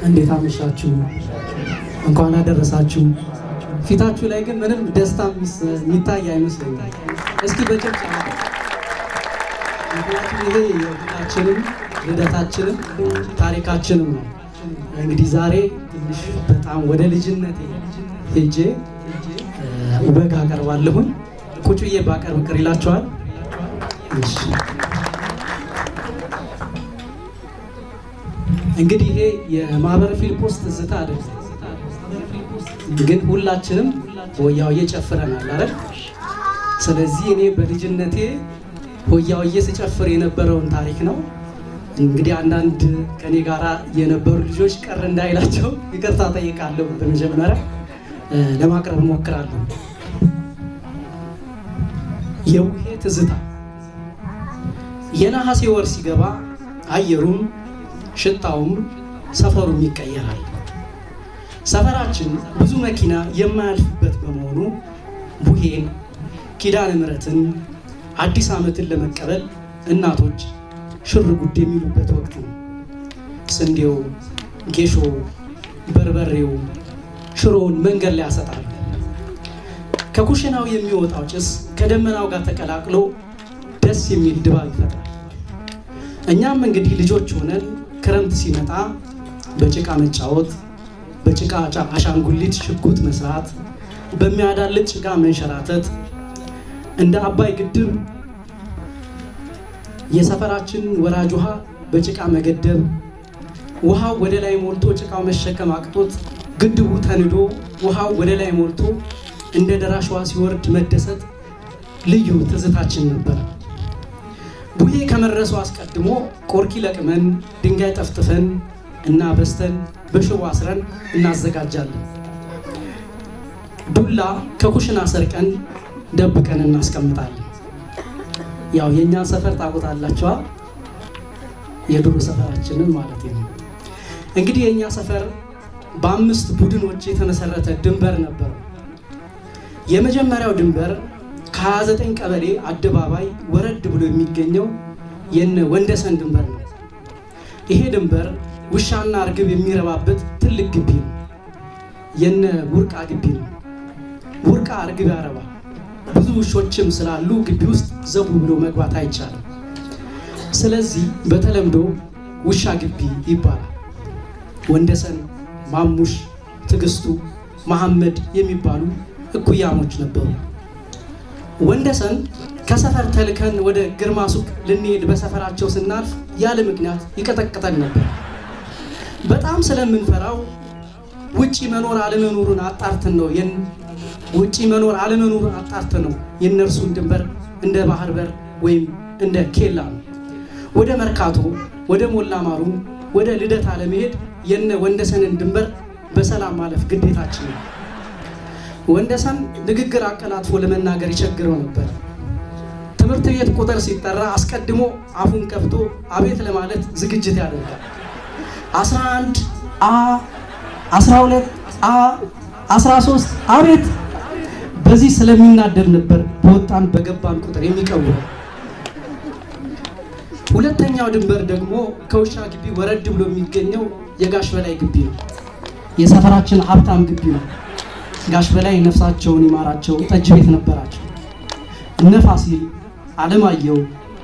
እንዴት አመሻችሁ? እንኳን አደረሳችሁ። ፊታችሁ ላይ ግን ምንም ደስታ የሚታይ አይመስለኝም። እስኪ በጭብጨባ ምክንያቱም ይሄ የሁላችንም ልደታችንም ታሪካችንም ነው። እንግዲህ ዛሬ ትንሽ በጣም ወደ ልጅነቴ ሄጄ በግ አቀርባለሁኝ። ቁጭ ብዬ ባቀርብ ቅር ይላችኋል? እሺ እንግዲህ ይሄ የማህበረ ፊልጶስ ትዝታ አይደለም፣ ግን ሁላችንም ሆያውዬ ጨፍረናል አይደል? ስለዚህ እኔ በልጅነቴ ሆያውዬ ስጨፍር የነበረውን ታሪክ ነው። እንግዲህ አንዳንድ ከኔ ጋራ የነበሩ ልጆች ቀር እንዳይላቸው ይቅርታ ጠይቃለሁ። በመጀመሪያ ለማቅረብ እሞክራለሁ። የቡሄ ትዝታ። የነሐሴ ወር ሲገባ አየሩም ሽታውም ሰፈሩም ይቀየራል። ሰፈራችን ብዙ መኪና የማያልፍበት በመሆኑ ቡሄን፣ ኪዳነ ምሕረትን፣ አዲስ ዓመትን ለመቀበል እናቶች ሽር ጉድ የሚሉበት ወቅት ነው። ስንዴው፣ ጌሾ፣ በርበሬው፣ ሽሮውን መንገድ ላይ ያሰጣሉ። ከኩሽናው የሚወጣው ጭስ ከደመናው ጋር ተቀላቅሎ ደስ የሚል ድባብ ይፈጥራል። እኛም እንግዲህ ልጆች ሆነን ክረምት ሲመጣ በጭቃ መጫወት፣ በጭቃ አሻንጉሊት ሽጉጥ መስራት፣ በሚያዳልጥ ጭቃ መንሸራተት፣ እንደ አባይ ግድብ የሰፈራችን ወራጅ ውሃ በጭቃ መገደብ፣ ውሃው ወደ ላይ ሞልቶ ጭቃው መሸከም አቅቶት ግድቡ ተንዶ ውሃው ወደ ላይ ሞልቶ እንደ ደራሽ ውሃ ሲወርድ መደሰት ልዩ ትዝታችን ነበር። ቡሄ ከመድረሱ አስቀድሞ ቆርኪ ለቅመን ድንጋይ ጠፍጥፈን እና በስተን በሽቦ አስረን እናዘጋጃለን። ዱላ ከኩሽና ሰርቀን ደብቀን እናስቀምጣለን። ያው የኛ ሰፈር ታውቁታላችኋ፣ የድሮ ሰፈራችንን ማለት ነው። እንግዲህ የኛ ሰፈር በ5 ቡድኖች የተመሰረተ ድንበር ነበር። የመጀመሪያው ድንበር ከ29 ቀበሌ አደባባይ ወረድ ብሎ የሚገኘው የነ ወንደሰን ድንበር ነው። ይሄ ድንበር ውሻና እርግብ የሚረባበት ትልቅ ግቢ ነው። የነ ቡርቃ ግቢ ነው። ቡርቃ እርግብ ያረባል። ብዙ ውሾችም ስላሉ ግቢ ውስጥ ዘቡ ብሎ መግባት አይቻልም። ስለዚህ በተለምዶ ውሻ ግቢ ይባላል። ወንደሰን፣ ማሙሽ፣ ትግስቱ፣ መሐመድ የሚባሉ እኩያሞች ነበሩ። ወንደሰን ከሰፈር ተልከን ወደ ግርማ ሱቅ ልንሄድ በሰፈራቸው ስናልፍ ያለ ምክንያት ይቀጠቅጠን ነበር። በጣም ስለምንፈራው ውጪ መኖር አለመኖሩን አጣርተን ነው የነርሱን ድንበር እንደ ባህር በር ወይም እንደ ኬላ ነው። ወደ መርካቶ፣ ወደ ሞላ ማሩ፣ ወደ ልደታ ለመሄድ የነ ወንደሰንን ድንበር በሰላም ማለፍ ግዴታችን ነው። ወንደሰን ንግግር አቀላጥፎ ለመናገር ይቸግረው ነበር። ትምህርት ቤት ቁጥር ሲጠራ አስቀድሞ አፉን ከፍቶ አቤት ለማለት ዝግጅት ያደርጋል። 11 አ 12 አ 13 አቤት። በዚህ ስለሚናደድ ነበር በወጣን በገባን ቁጥር የሚቀውረው። ሁለተኛው ድንበር ደግሞ ከውሻ ግቢ ወረድ ብሎ የሚገኘው የጋሽ በላይ ግቢ ነው። የሰፈራችን ሀብታም ግቢ ነው። ጋሽ በላይ ነፍሳቸውን ይማራቸው ጠጅ ቤት ነበራቸው። እነ ፋሲል፣ አለማየሁ፣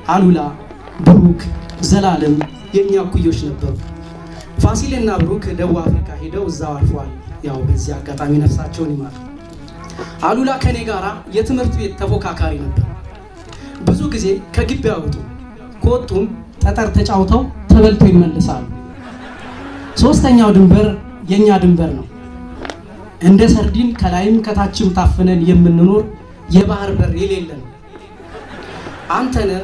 አሉላ፣ ብሩክ፣ ዘላለም የኛ ኩዮች ነበሩ። ፋሲልና ብሩክ ደቡብ አፍሪካ ሄደው እዛው አርፈዋል። ያው በዚህ አጋጣሚ ነፍሳቸውን ይማር። አሉላ ከኔ ጋራ የትምህርት ቤት ተፎካካሪ ነበር። ብዙ ጊዜ ከግቢ ያወጡ፣ ከወጡም ጠጠር ተጫውተው ተበልተው ይመለሳሉ። ሶስተኛው ድንበር የኛ ድንበር ነው። እንደ ሰርዲን ከላይም ከታችም ታፍነን የምንኖር የባህር በር የሌለን አንተነህ፣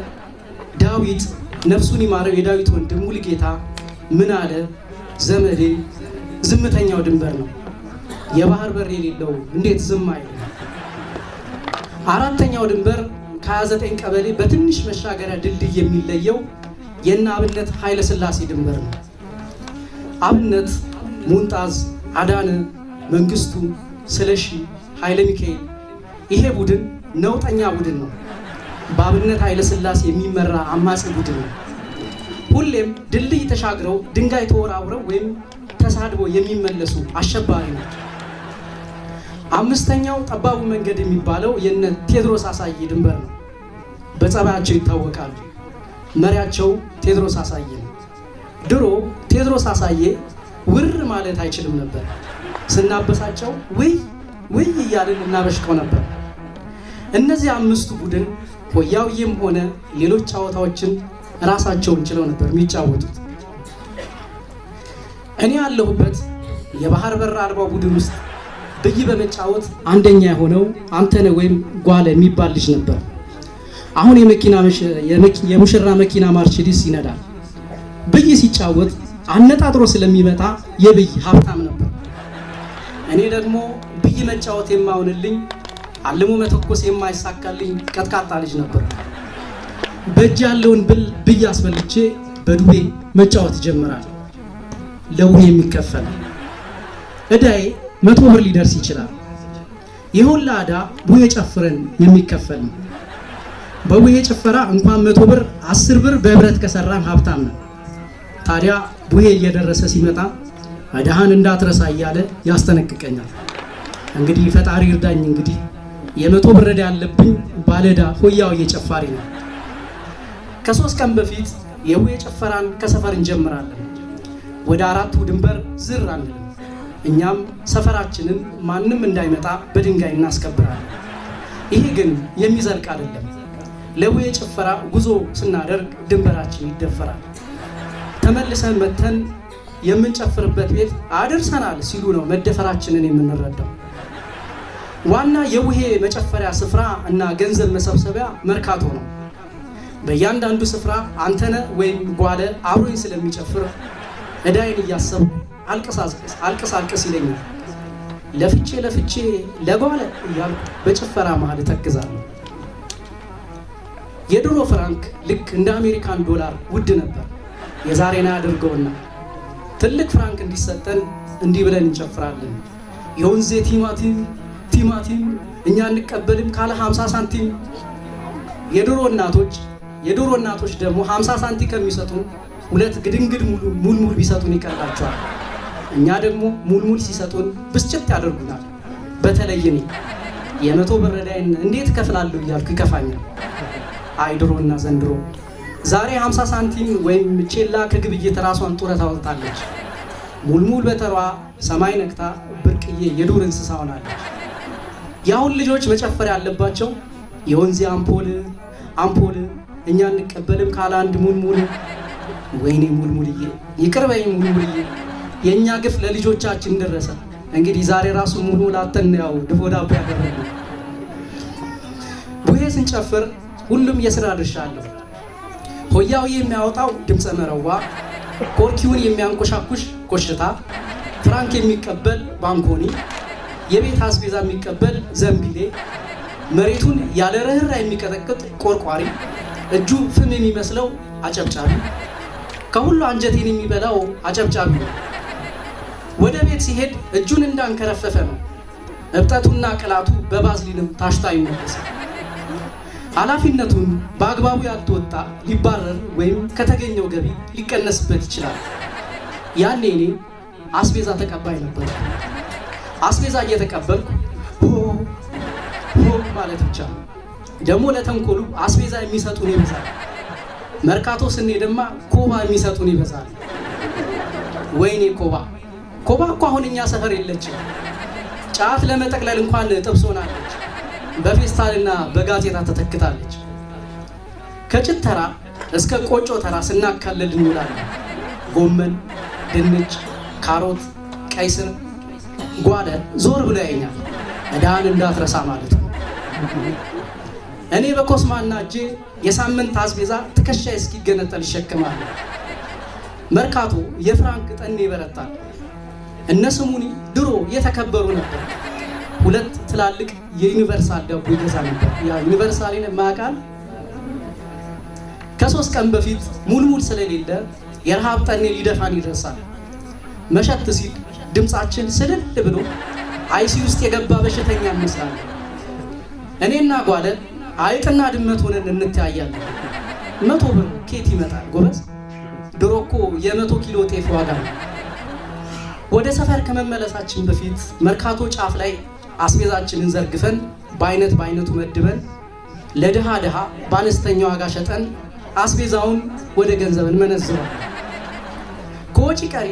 ዳዊት ነፍሱን ይማረው የዳዊት ወንድም ሙሉጌታ፣ ምን አለ ዘመዴ ዝምተኛው ድንበር ነው። የባህር በር የሌለው እንዴት ዝም አይልም? አራተኛው ድንበር ከ29 ቀበሌ በትንሽ መሻገሪያ ድልድይ የሚለየው የነ አብነት ኃይለ ሥላሴ ድንበር ነው። አብነት፣ ሙንጣዝ፣ አዳነ፣ መንግስቱ፣ ስለሺ፣ ኃይለ ሚካኤል ይሄ ቡድን ነውጠኛ ቡድን ነው። በአብነት ኃይለ ሥላሴ የሚመራ አማጺ ቡድን ነው። ሁሌም ድልድይ ተሻግረው ድንጋይ ተወራውረው ወይም ተሳድቦ የሚመለሱ አሸባሪ ናቸው። አምስተኛው ጠባቡ መንገድ የሚባለው የነ ቴዎድሮስ አሳዬ ድንበር ነው። በጸባያቸው ይታወቃሉ። መሪያቸው ቴዎድሮስ አሳዬ ነው። ድሮ ቴዎድሮስ አሳዬ ውር ማለት አይችልም ነበር። ስናበሳቸው ውይ ውይ እያልን እናበሽቀው ነበር። እነዚህ አምስቱ ቡድን ሆያውዬም ሆነ ሌሎች ጨዋታዎችን ራሳቸውን ችለው ነበር የሚጫወቱት። እኔ ያለሁበት የባህር በር አልባ ቡድን ውስጥ ብይ በመጫወት አንደኛ የሆነው አንተነህ ወይም ጓለ የሚባል ልጅ ነበር። አሁን የሙሽራ መኪና ማርሴዲስ ይነዳል። ብይ ሲጫወት አነጣጥሮ ስለሚመጣ የብይ ሀብታም ነበር። እኔ ደግሞ ብይ መጫወት የማውንልኝ አልሞ መተኮስ የማይሳካልኝ ቀጥቃጣ ልጅ ነበር። በእጅ ያለውን ብይ አስበልቼ በዱቤ መጫወት ይጀምራል። ለውኔ የሚከፈል እዳዬ 100 ብር ሊደርስ ይችላል። ይሁን ለአዳ ቡሄ ጨፍረን የሚከፈል ነው። በቡሄ ጭፈራ እንኳን 100 ብር 10 ብር በህብረት ከሰራን ሀብታም ነው። ታዲያ ቡሄ እየደረሰ ሲመጣ እዳህን እንዳትረሳ እያለ ያስጠነቅቀኛል። እንግዲህ ፈጣሪ ይርዳኝ። እንግዲህ የ100 ብር እዳ ያለብኝ ባለዳ ሆያውዬ ጨፋሪ ነው። ከ3 ቀን በፊት የቡሄ ጭፈራን ከሰፈር እንጀምራለን። ወደ 4ቱ ድንበር ዝር አንልም። እኛም ሰፈራችንን ማንም እንዳይመጣ በድንጋይ እናስከብራለን። ይሄ ግን የሚዘልቅ አይደለም። ለቡሄ ጭፈራ ጉዞ ስናደርግ ድንበራችን ይደፈራል። ተመልሰን መተን የምንጨፍርበት ቤት አድርሰናል ሲሉ ነው መደፈራችንን የምንረዳው። ዋና የቡሄ መጨፈሪያ ስፍራ እና ገንዘብ መሰብሰቢያ መርካቶ ነው። በእያንዳንዱ ስፍራ አንተነህ ወይም ጓለ አብሮኝ ስለሚጨፍር እዳይን እያሰቡ አልቅስ ይለኛል። ለፍቼ ለጓለ እያልኩ በጭፈራ መሃል እተክዛለሁ። የድሮ ፍራንክ ልክ እንደ አሜሪካን ዶላር ውድ ነበር። የዛሬና ያድርገውና ትልቅ ፍራንክ እንዲሰጠን እንዲህ ብለን እንጨፍራለን። የወንዜ ቲማቲም እኛ እንቀበልም ካለ 50 ሳንቲም። የድሮ እናቶች ደግሞ 50 ሳንቲም ከሚሰጡን 2 ግድንግድ ሙልሙል ቢሰጡን ይቀላቸዋል። እኛ ደግሞ ሙልሙል ሲሰጡን ብስጭት ያደርጉናል። በተለይ እኔ የ100 ብር እዳይን እንዴት እከፍላለሁ እያልኩ ይከፋኛል። አይ ድሮና ዘንድሮ ዛሬ 50 ሳንቲም ወይም ቼላ ከግብይት ራሷን ጡረታ አወጣለች። ሙልሙል በተሯ ሰማይ ነክታ ብርቅዬ የዱር እንስሳ ሆናለች። የአሁን ልጆች መጨፈር ያለባቸው የወንዜ አምፖል እኛ እንቀበልም ካለ አንድ ሙልሙል። ወይኔ ሙልሙልዬ ይቅር በይ ሙልሙልዬ፣ የእኛ ግፍ ለልጆቻችን ደረሰ። እንግዲህ ዛሬ ራሱ ሙልሙል አተን ያው ድፎ ዳቦ ያደረግነው። ቡሄ ስንጨፍር ሁሉም የሥራ ድርሻ አለው። ሆያውዬ የሚያወጣው ድምፀ መረዋ፣ ኮርኪውን የሚያንቆሻኩሽ ኮሽታ፣ ፍራንክ የሚቀበል ባንኮኒ፣ የቤት አስቤዛ የሚቀበል ዘንቢሌ፣ መሬቱን ያለ ርህራሄ የሚቀጠቅጥ ቆርቋሪ፣ እጁ ፍም የሚመስለው አጨብጫቢ፣ ከሁሉ አንጀቴን የሚበላው አጨብጫቢ ነው። ወደ ቤት ሲሄድ እጁን እንዳንከረፈፈ ነው። እብጠቱና ቅላቱ በባዝሊንም ታሽታ ይመለሳል። ኃላፊነቱን በአግባቡ ያልተወጣ ሊባረር ወይም ከተገኘው ገቢ ሊቀነስበት ይችላል። ያኔ እኔ አስቤዛ ተቀባይ ነበር። አስቤዛ እየተቀበልኩ ሆ ማለት ብቻ። ደግሞ ለተንኮሉ አስቤዛ የሚሰጡን ይበዛል። መርካቶ ስንሄድማ ኮባ የሚሰጡን ይበዛል። ወይኔ ኮባ እኮ አሁን እኛ ሰፈር የለችም። ጫት ለመጠቅለል እንኳን ጥብስ ሆናለች። በፌስታልና በጋዜጣ ተተክታለች። ከጭት ተራ እስከ ቆጮ ተራ ስናካልል እንውላለን። ጎመን፣ ድንች፣ ካሮት፣ ቀይ ስር ጓለ ዞር ብሎ ያየኛል። እዳን እንዳትረሳ ማለት ነው። እኔ በኮስማና እጄ የሳምንት አስቤዛ ትከሻዬ እስኪገነጠል ይሸክማል። መርካቶ የፍራንክ ጠኔ ይበረታል። እነ ስሙኒ ድሮ የተከበሩ ነበር። 2 ትላልቅ የዩኒቨርሳል ዳቦ ይገዛ ነበር። ያ ዩኒቨርሳልን ማቃል ከ3 ቀን በፊት ሙልሙል ስለሌለ የረሃብ ጠኔ ሊደፋን ይደርሳል። መሸት ሲል ድምጻችን ስልል ብሎ አይሲ ውስጥ የገባ በሽተኛ እንመስላለን። እኔና ጓለ አይጥና ድመት ሆነን እንተያያለን። 100 ብር ኬት ይመጣል ጎበዝ? ድሮ እኮ የ100 ኪሎ ጤፍ ዋጋ ነው። ወደ ሰፈር ከመመለሳችን በፊት መርካቶ ጫፍ ላይ አስቤዛችንን ዘርግፈን በአይነቱ መድበን ለድሃ ድሃ በአነስተኛ ዋጋ ሸጠን አስቤዛውን ወደ ገንዘብ እንመነዝረው። ከወጪ ቀሪ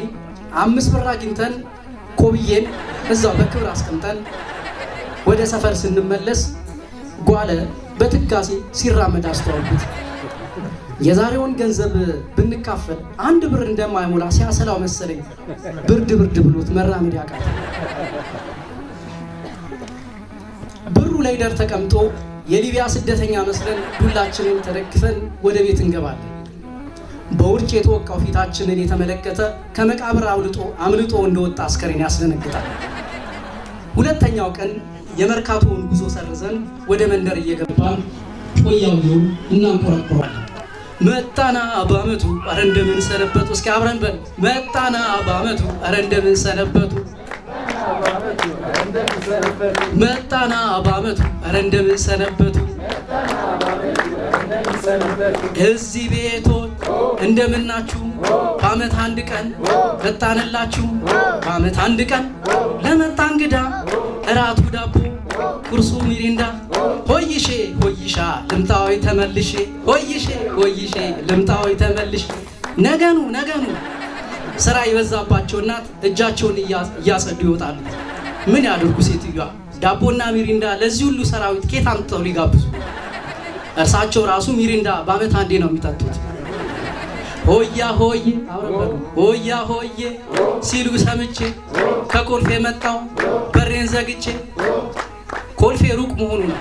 5 ብር አግኝተን ኮብዬን እዛው በክብር አስቀምጠን ወደ ሰፈር ስንመለስ ጓለ በትካዜ ሲራመድ አስተዋልኩት። የዛሬውን ገንዘብ ብንካፈል 1 ብር እንደማይሞላ ሲያሰላው መሰለኝ ብርድ ብሎት መራመድ ያቃተ። ብሩ ላይ ደር ተቀምጦ የሊቢያ ስደተኛ መስለን ሁላችንን ተደግፈን ወደ ቤት እንገባለን። በውርጭ የተወቃው ፊታችንን የተመለከተ ከመቃብር አምልጦ እንደወጣ አስከሬን ያስደነግጣል። ሁለተኛው ቀን የመርካቶውን ጉዞ ሰርዘን ወደ መንደር እየገባን ጮያውን እናንቆረቆራለን። መጣና በአመቱ አረ እንደምን ሰነበቱ። እስኪ አብረን በል መጣና በአመቱ አረ እንደምን ሰነበቱ። መጣና በአመቱ አረ እንደምን ሰነበቱ። እዚህ ቤቶች እንደምናችሁ በአመት 1 ቀን መጣንላችሁ። በአመት 1 ቀን ለመጣ እንግዳ እራቱ ዳቦ ቁርሱ ሚሪንዳ። ሆይሼ ሆይሻ ልምጣዊ ተመልሼ ሆይሼ ሆይሼ ልምጣዊ ተመልሼ። ነገኑ ስራ የበዛባቸው እናት እጃቸውን እያጸዱ ይወጣሉ። ምን ያድርጉ ሴትዮዋ ዳቦና ሚሪንዳ ለዚህ ሁሉ ሰራዊት ኬት አምጥተው ሊጋብዙ? እርሳቸው ራሱ ሚሪንዳ በአመት 1 ነው የሚጠጡት። ሆያ ሆዬ ሆያ ሆዬ ሲሉ ሰምቼ ከኮልፌ መጣው በሬን ዘግቼ። ኮልፌ ሩቅ መሆኑ ነው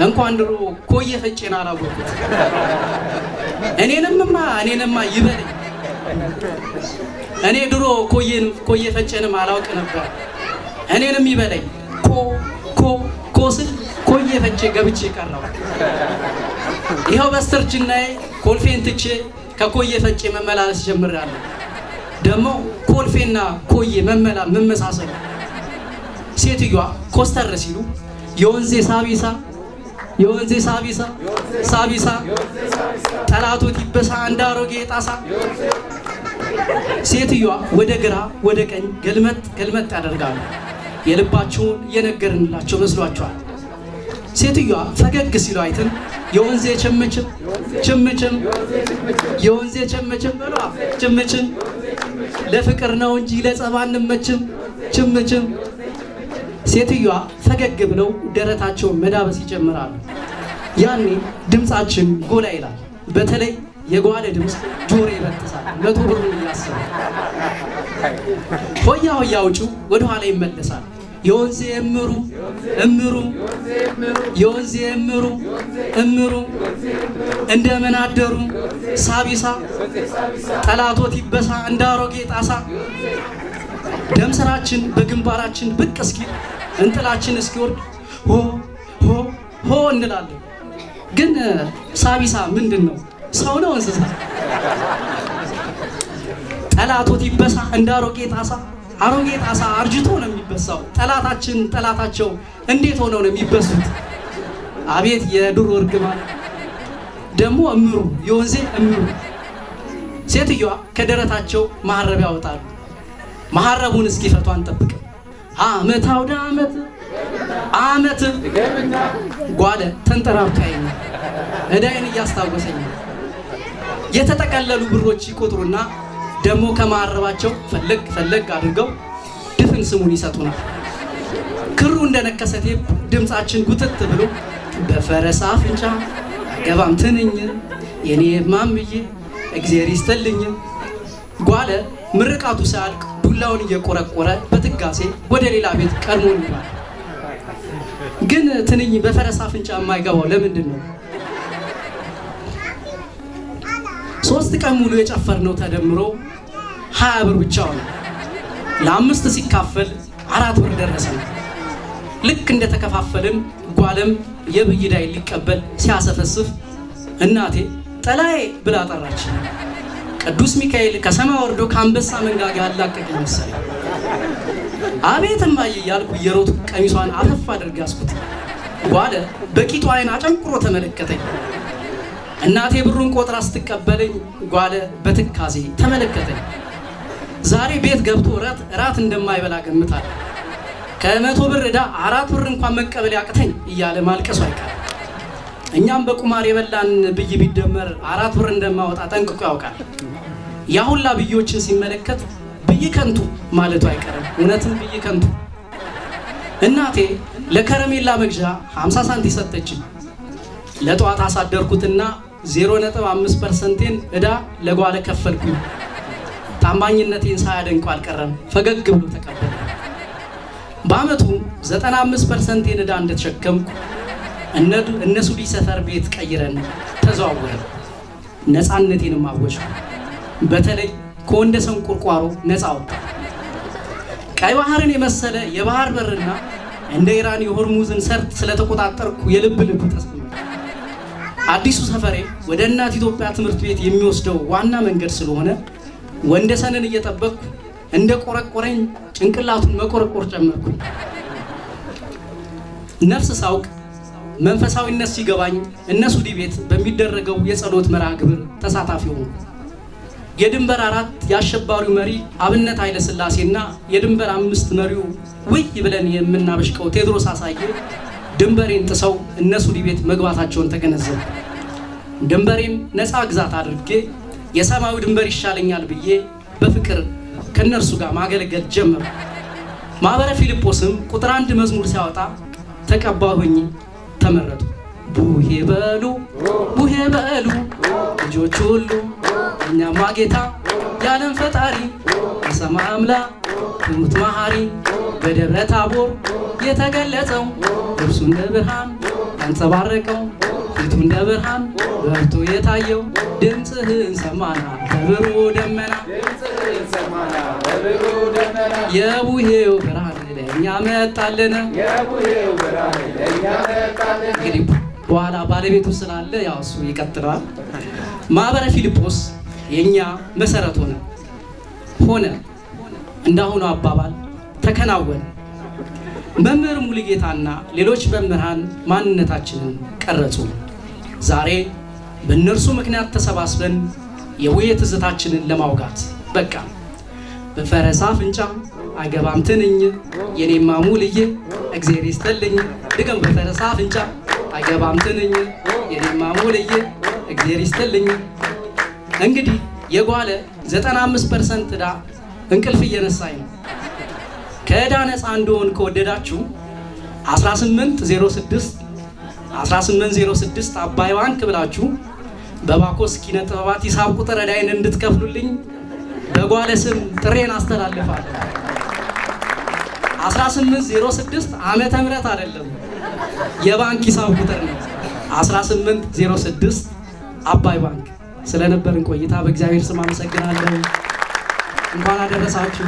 እንኳን ድሮ ኮየ ፈጬን አላወቁት። እኔንማ ይበለኝ። እኔ ድሮ ኮየ ፈጬንም አላውቅ ነበር። እኔንም ይበለኝ። ኮ ስል ኮየ ፈጬ ገብቼ ቀረው። ይኸው በስተርጅናዬ ኮልፌን ትቼ ከኮየ ፈጬ መመላለስ ጀምራለሁ። ደግሞ ኮልፌና ኮየ መመሳሰሉ። ሴትዮዋ ኮስተር ሲሉ የወንዜ ሳቢሳ ጠላቶት ይበሳ እንዳሮጌ ጣሳ። ሴትዮዋ ወደ ግራ ወደ ቀኝ ገልመጥ ያደርጋሉ። የልባቸውን የነገርንላቸው መስሏቸዋል። ሴትዮዋ ፈገግ ሲሉ አይተን የወንዜ ችምችም በሏ ችምችም ለፍቅር ነው እንጂ ለጸባ አንመችም ችምችም። ሴትዮዋ ፈገግ ብለው ደረታቸውን መዳበስ ይጀምራሉ። ያኔ ድምፃችን ጎላ ይላል። በተለይ የጓለ ድምፅ ጆሮ ይበጥሳል። 100 ብሩን እያሰበ ሆያ ውጪው ወደ ኋላ ይመለሳል። የወንዜ እምሩ እንደምን አደሩ ሳቢሳ ጠላቶት ይበሳ እንዳሮጌ ጣሳ። ደም ስራችን በግንባራችን ብቅ እስኪል እንጥላችን እስኪወርድ ሆ እንላለን። ግን ሳቢሳ ምንድን ነው? ሰው ነው እንስሳ? ጠላቶት ይበሳ እንዳሮጌ ጣሳ። አሮጌ ጣሳ አርጅቶ ነው የሚበሳው። ጠላታቸው እንዴት ሆነው ነው የሚበሱት? አቤት የዱር እርግማን! ደግሞ የወንዜ እምሩ። ሴትዮዋ ከደረታቸው መሀረብ ያወጣሉ። መሀረቡን እስኪፈቱ አንጠብቅም። አመት አውደ አመት ጓለ ተንጠራርቶ ያየኛል። እዳይን እያስታወሰኝ የተጠቀለሉ ብሮች ይቆጥሩና ደግሞ ከመሀረባቸው ፈለግ አድርገው ድፍን ስሙን ይሰጡናል። ክሩ እንደነከሰ ቴፕ ድምፃችን ጉትት ብሎ በፈረስ አፍንጫ ገባም ትንኝ የኔ ማምዬ እግዜር ይስጥልኝ። ጓለ ምርቃቱ ሳያልቅ ዱላውን እየቆረቆረ በትጋሴ ወደ ሌላ ቤት ቀድሞን ይላል። ግን ትንኝ በፈረስ አፍንጫ የማይገባው ለምንድን ነው? 3 ቀን ሙሉ የጨፈርነው ተደምሮ 20 ብር ብቻ ሆነ። ለ5 ሲካፈል 4 ብር ደረሰ። ልክ እንደተከፋፈልን ጓለም የብይዳይ ሊቀበል ሲያሰፈስፍ እናቴ ጠላዬ ብላ ጠራች። ቅዱስ ሚካኤል ከሰማይ ወርዶ ከአንበሳ መንጋጋ ያላቀቀ መሰለኝ። አቤት እማዬ እያልኩ እየሮጥኩ ቀሚሷን አፈፍ አድርጌ ያስኩት። ጓለ በቂጡ አይን አጨንቁሮ ተመለከተኝ። እናቴ ብሩን ቆጥራ ስትቀበለኝ ጓለ በትካዜ ተመለከተኝ። ዛሬ ቤት ገብቶ እራት እንደማይበላ ገምታለሁ። ከ100 ብር ዕዳ 4 ብር እንኳን መቀበል ያቅተኝ እያለ ማልቀሱ አይቀርም። እኛም በቁማር የበላን ብይ ቢደመር 4 ብር እንደማወጣ ጠንቅቆ ያውቃል። ያ ሁላ ብዮችን ሲመለከት ብይ ከንቱ ማለቱ አይቀርም። እውነትም ብይ ከንቱ። እናቴ ለከረሜላ መግዣ 50 ሳንቲም ሰጠችኝ። ለጧት አሳደርኩትና 0.5%ን ዕዳ ለጓለ ከፈልኩኝ። ታማኝነቴን ሳያደንቁ አልቀረም፣ ፈገግ ብሎ ተቀበለ። በአመቱ 95%ን ዕዳ እንደተሸከምኩ እነሱ ሰፈር ቤት ቀይረን ተዘዋወርን። ነፃነቴንም አወጅኩ። በተለይ ከወንደሰን ቁርቋሮ ነፃ ወጣ። ቀይ ባህርን የመሰለ የባህር በርና እንደ ኢራን የሆርሙዝን ሰርጥ ስለተቆጣጠርኩ የልብ ተሰማ። አዲሱ ሰፈሬ ወደ እናት ኢትዮጵያ ትምህርት ቤት የሚወስደው ዋና መንገድ ስለሆነ ወንደሰንን እየጠበቅኩ እንደ ቆረቆረኝ ጭንቅላቱን መቆርቆር ጀመርኩ። ነፍስ ሳውቅ መንፈሳዊነት ሲገባኝ እነሱ ቤት በሚደረገው የጸሎት መርሃ ግብር ተሳታፊ ሆንኩ። የድንበር 4 የአሸባሪው መሪ አብነት ኃይለ ሥላሴና የድንበር 5 መሪው ውይ ብለን የምናበሽቀው ቴዎድሮስ አሳየ ድንበሬን ጥሰው እነሱ ቤት መግባታቸውን ተገነዘቡ። ድንበሬን ነፃ ግዛት አድርጌ የሰማዩ ድንበር ይሻለኛል ብዬ በፍቅር ከነርሱ ጋር ማገለገል ጀመሩ። ማህበረ ፊልጶስም ቁጥር 1 መዝሙር ሲያወጣ ተቀባሁኝ፣ ተመረጡ። ቡሄ በሉ ልጆች ሁሉ እኛማ ጌታ የዓለም ፈጣሪ የሰማይ አምላክ ትሑት መሐሪ በደብረ ታቦር የተገለጸው ልብሱ እንደ ብርሃን ያንጸባረቀው ፊቱ እንደ ብርሃን በርቶ የታየው ድምፅህን ሰማና በብሩህ ደመና የቡሄው ብርሃን ለእኛ መጣልን። እንግዲህ በኋላ ባለቤቱ ስላለ ያው እሱ ይቀጥለዋል። ማህበረ ፊልጶስ የኛ መሰረት ሆነ እንዳሁኑ አባባል ተከናወነ። መምህር ሙሉጌታና ሌሎች መምህራን ማንነታችንን ቀረጹ። ዛሬ በእነርሱ ምክንያት ተሰባስበን የቡሄ ትዝታችንን ለማውጋት በቃ። በፈረስ አፍንጫ አይገባም ትንኝ የኔማ ሙሉዬ እግዜር ይስጥልኝ። ድገም። በፈረስ አፍንጫ አይገባም ትንኝ የኔማ ሙሉዬ እግዜር ይስጥልኝ። እንግዲህ የጓለ 95% ዕዳ እንቅልፍ እየነሳኝ ነው። ከዕዳ ነፃ እንደሆን ከወደዳችሁ 1806 አባይ ባንክ ብላችሁ በባኮስ ኪነ ጥበባት ሂሳብ ቁጥር ዕዳዬን እንድትከፍሉልኝ በጓለ ስም ጥሬን አስተላልፋለሁ። 1806 ዓመተ ምህረት አይደለም፣ የባንክ ሂሳብ ቁጥር ነው። 1806 አባይ ባንክ። ስለነበርን ቆይታ በእግዚአብሔር ስም አመሰግናለሁ። እንኳን አደረሳችሁ።